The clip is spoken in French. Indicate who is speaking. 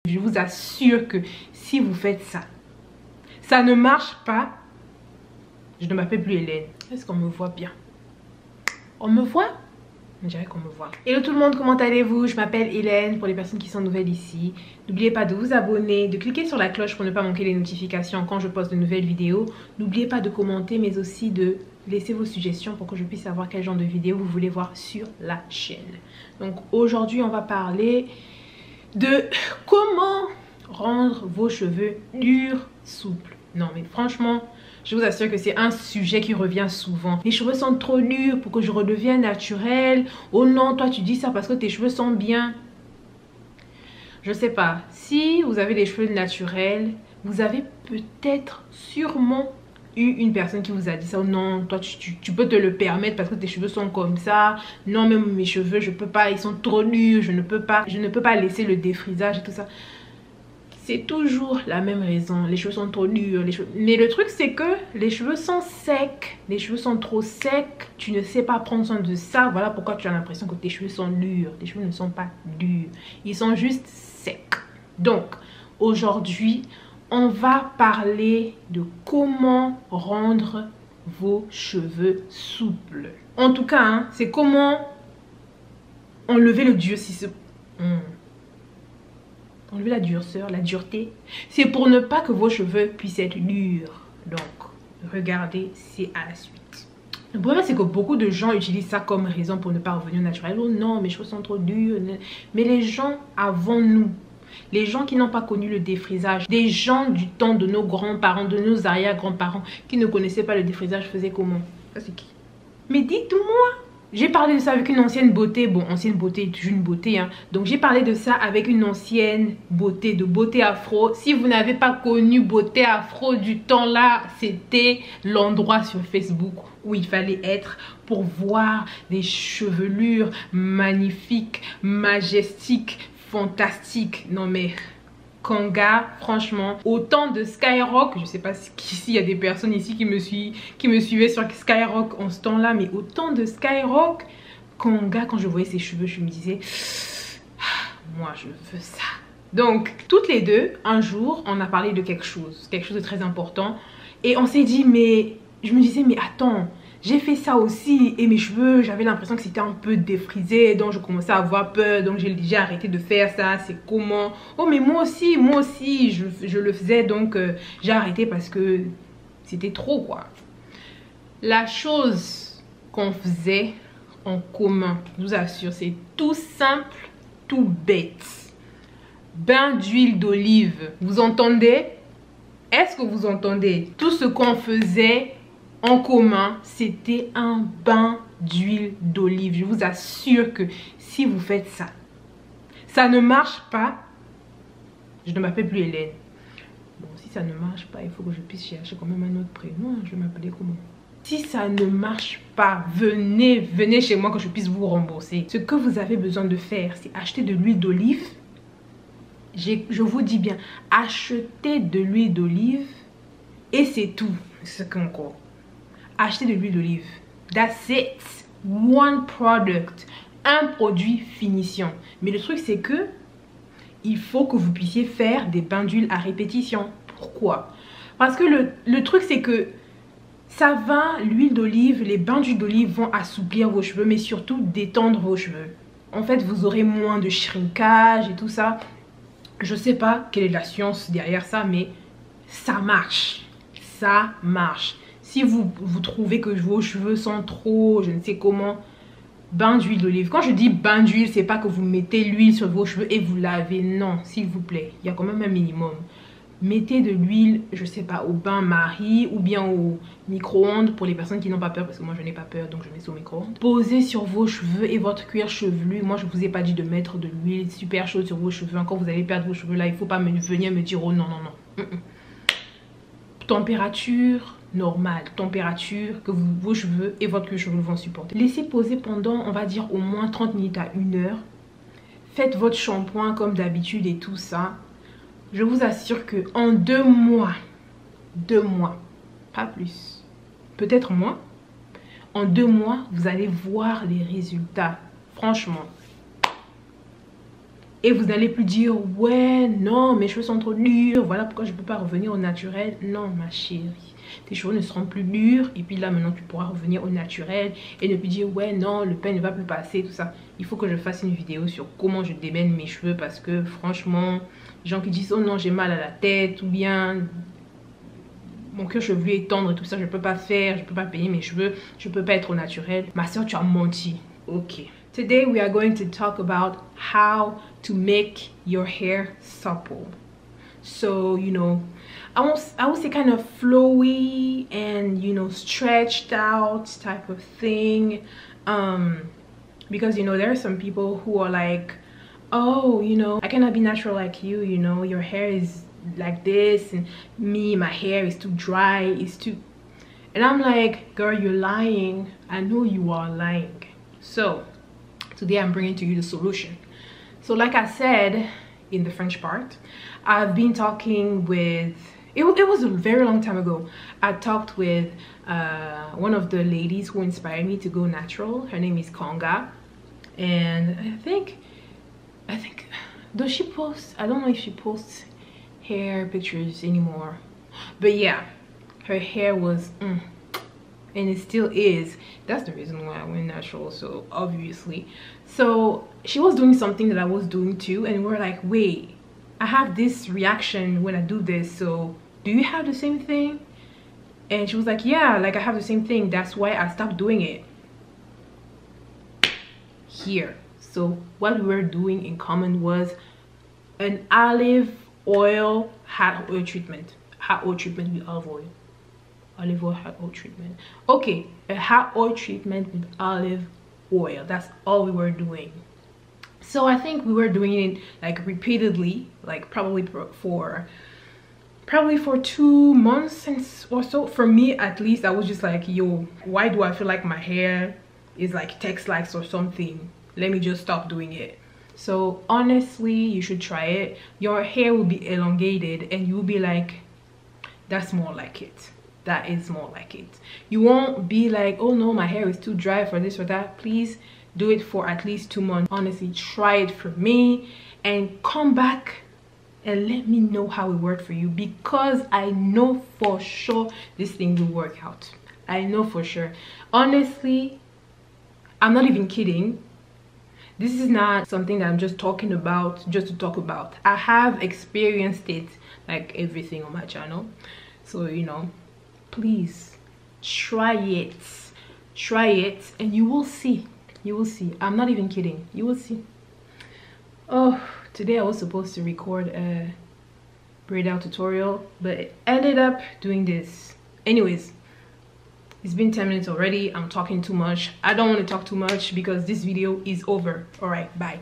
Speaker 1: Je vous assure que si vous faites ça, ça ne marche pas. Je ne m'appelle plus Hélène. Est-ce qu'on me voit bien? On me voit? On dirait qu'on me voit. Hello tout le monde, comment allez-vous? Je m'appelle Hélène, pour les personnes qui sont nouvelles ici. N'oubliez pas de vous abonner, de cliquer sur la cloche pour ne pas manquer les notifications quand je poste de nouvelles vidéos. N'oubliez pas de commenter, mais aussi de laisser vos suggestions pour que je puisse savoir quel genre de vidéo vous voulez voir sur la chaîne. Donc aujourd'hui, on va parler de comment rendre vos cheveux durs, souples. Non mais franchement, je vous assure que c'est un sujet qui revient souvent. Les cheveux sont trop durs pour que je redevienne naturelle. Oh non, toi tu dis ça parce que tes cheveux sont bien. Je sais pas. Si vous avez des cheveux naturels, vous avez peut-être sûrement eu une personne qui vous a dit ça. Oh non, toi tu peux te le permettre parce que tes cheveux sont comme ça. Non, même mes cheveux, je peux pas, ils sont trop durs. Je ne peux pas laisser le défrisage et tout ça. C'est toujours la même raison, les cheveux sont trop durs, mais le truc c'est que les cheveux sont secs, les cheveux sont trop secs, tu ne sais pas prendre soin de ça, voilà pourquoi tu as l'impression que tes cheveux sont durs. Les cheveux ne sont pas durs, ils sont juste secs. Donc aujourd'hui, on va parler de comment rendre vos cheveux souples. En tout cas, hein, c'est comment enlever le durcissement. Enlever la durceur, la dureté. C'est pour ne pas que vos cheveux puissent être durs. Donc, regardez, c'est à la suite. Le problème, c'est que beaucoup de gens utilisent ça comme raison pour ne pas revenir au naturel. Oh non, mes cheveux sont trop durs. Mais les gens avant nous, les gens qui n'ont pas connu le défrisage, des gens du temps de nos grands-parents, de nos arrière-grands-parents, qui ne connaissaient pas le défrisage, faisaient comment? Ça, c'est qui? Mais dites-moi! J'ai parlé de ça avec une ancienne beauté. Bon, ancienne beauté est toujours une beauté, hein. Donc, j'ai parlé de ça avec une ancienne beauté, de beauté afro. Si vous n'avez pas connu beauté afro du temps là, c'était l'endroit sur Facebook où il fallait être pour voir des chevelures magnifiques, majestiques, fantastiques. Non mais... Kanga, franchement, autant de Skyrock, je sais pas s'il y a des personnes ici qui me suivaient sur Skyrock en ce temps-là, mais autant de Skyrock, Kanga, quand je voyais ses cheveux, je me disais, ah, moi je veux ça. Donc, toutes les deux, un jour, on a parlé de quelque chose de très important, et on s'est dit, mais, je me disais, mais attends, j'ai fait ça aussi et mes cheveux, j'avais l'impression que c'était un peu défrisé, donc je commençais à avoir peur, donc j'ai arrêté de faire ça. C'est comment? Oh mais moi aussi je le faisais, donc j'ai arrêté parce que c'était trop quoi. La chose qu'on faisait en commun, je vous assure, c'est tout simple, tout bête. Bain d'huile d'olive, vous entendez? Est-ce que vous entendez? Tout ce qu'on faisait en commun, c'était un bain d'huile d'olive. Je vous assure que si vous faites ça, ça ne marche pas. Je ne m'appelle plus Hélène. Bon, si ça ne marche pas, il faut que je puisse chercher quand même un autre prénom. Je vais m'appeler comment? Si ça ne marche pas, venez chez moi que je puisse vous rembourser. Ce que vous avez besoin de faire, c'est acheter de l'huile d'olive. Je vous dis bien, achetez de l'huile d'olive et c'est tout. C'est encore. Acheter de l'huile d'olive. That's it. One product. Un produit finition. Mais le truc c'est que il faut que vous puissiez faire des bains d'huile à répétition. Pourquoi? Parce que le truc c'est que ça va, l'huile d'olive, les bains d'huile d'olive vont assouplir vos cheveux, mais surtout détendre vos cheveux. En fait, vous aurez moins de shrinkage et tout ça. Je sais pas quelle est la science derrière ça, mais ça marche. Ça marche. Si vous trouvez que vos cheveux sont trop, je ne sais comment, bain d'huile d'olive. Quand je dis bain d'huile, c'est pas que vous mettez l'huile sur vos cheveux et vous lavez. Non, s'il vous plaît. Il y a quand même un minimum. Mettez de l'huile, je sais pas, au bain-marie ou bien au micro-ondes pour les personnes qui n'ont pas peur, parce que moi je n'ai pas peur, donc je mets ça au micro-ondes. Posez sur vos cheveux et votre cuir chevelu. Moi je vous ai pas dit de mettre de l'huile super chaude sur vos cheveux. Encore vous allez perdre vos cheveux là, il faut pas venir me dire oh non non non. Température normale, température que vos cheveux et votre cuir chevelu vont supporter. Laissez poser pendant, on va dire, au moins 30 minutes à 1 heure. Faites votre shampoing comme d'habitude et tout ça. Je vous assure que en 2 mois, pas plus, peut-être moins, en 2 mois, vous allez voir les résultats, franchement. et vous n'allez plus dire ouais non mes cheveux sont trop durs, voilà pourquoi je peux pas revenir au naturel. Non ma chérie, tes cheveux ne seront plus durs et puis là maintenant tu pourras revenir au naturel et ne plus dire ouais non le pain ne va plus passer tout ça. Il faut que je fasse une vidéo sur comment je démêle mes cheveux parce que franchement les gens qui disent oh non j'ai mal à la tête ou bien mon cuir chevelu est tendre et tout ça, je peux pas faire, je peux pas peigner mes cheveux, je peux pas être au naturel. Ma soeur, tu as menti. Ok. Today we are going to talk about how to make your hair supple. So, you know, I would say kind of flowy and, you know, stretched out type of thing. Because, you know, there are some people who are like, oh, you know, I cannot be natural like you know, your hair is like this and me my hair is too dry, it's too, and I'm like girl you're lying, I know you are lying. So today I'm bringing to you the solution. So like I said in the French part, I've been talking with it was a very long time ago. I talked with one of the ladies who inspired me to go natural. Her name is Konga, and I think does she post, I don't know if she posts hair pictures anymore, but yeah her hair was and it still is. That's the reason why I went natural, so obviously. So she was doing something that I was doing too, and we're like wait, I have this reaction when I do this, so do you have the same thing? And she was like yeah, like I have the same thing, that's why I stopped doing it here. So what we were doing in common was an olive oil hot oil treatment. Hot oil treatment with olive oil. Olive oil hot oil treatment. Okay, a hot oil treatment with olive oil. That's all we were doing. So I think we were doing it like repeatedly, like probably for 2 months or so. For me at least, I was just like, yo, why do I feel like my hair is like Tex-Lax or something? Let me just stop doing it. So honestly, you should try it. Your hair will be elongated and you'll be like, that's more like it. That is more like it. You won't be like, oh no, my hair is too dry for this or that. Please do it for at least 2 months. Honestly, try it for me and come back and let me know how it worked for you, because I know for sure this thing will work out. I know for sure. Honestly, I'm not even kidding. This is not something that I'm just talking about just to talk about. I have experienced it, like everything on my channel. So, you know, please try it. Try it and you will see. You will see. I'm not even kidding. You will see. Oh, today I was supposed to record a braid out tutorial, but it ended up doing this. Anyways, it's been 10 minutes already. I'm talking too much. I don't want to talk too much because this video is over. All right, bye.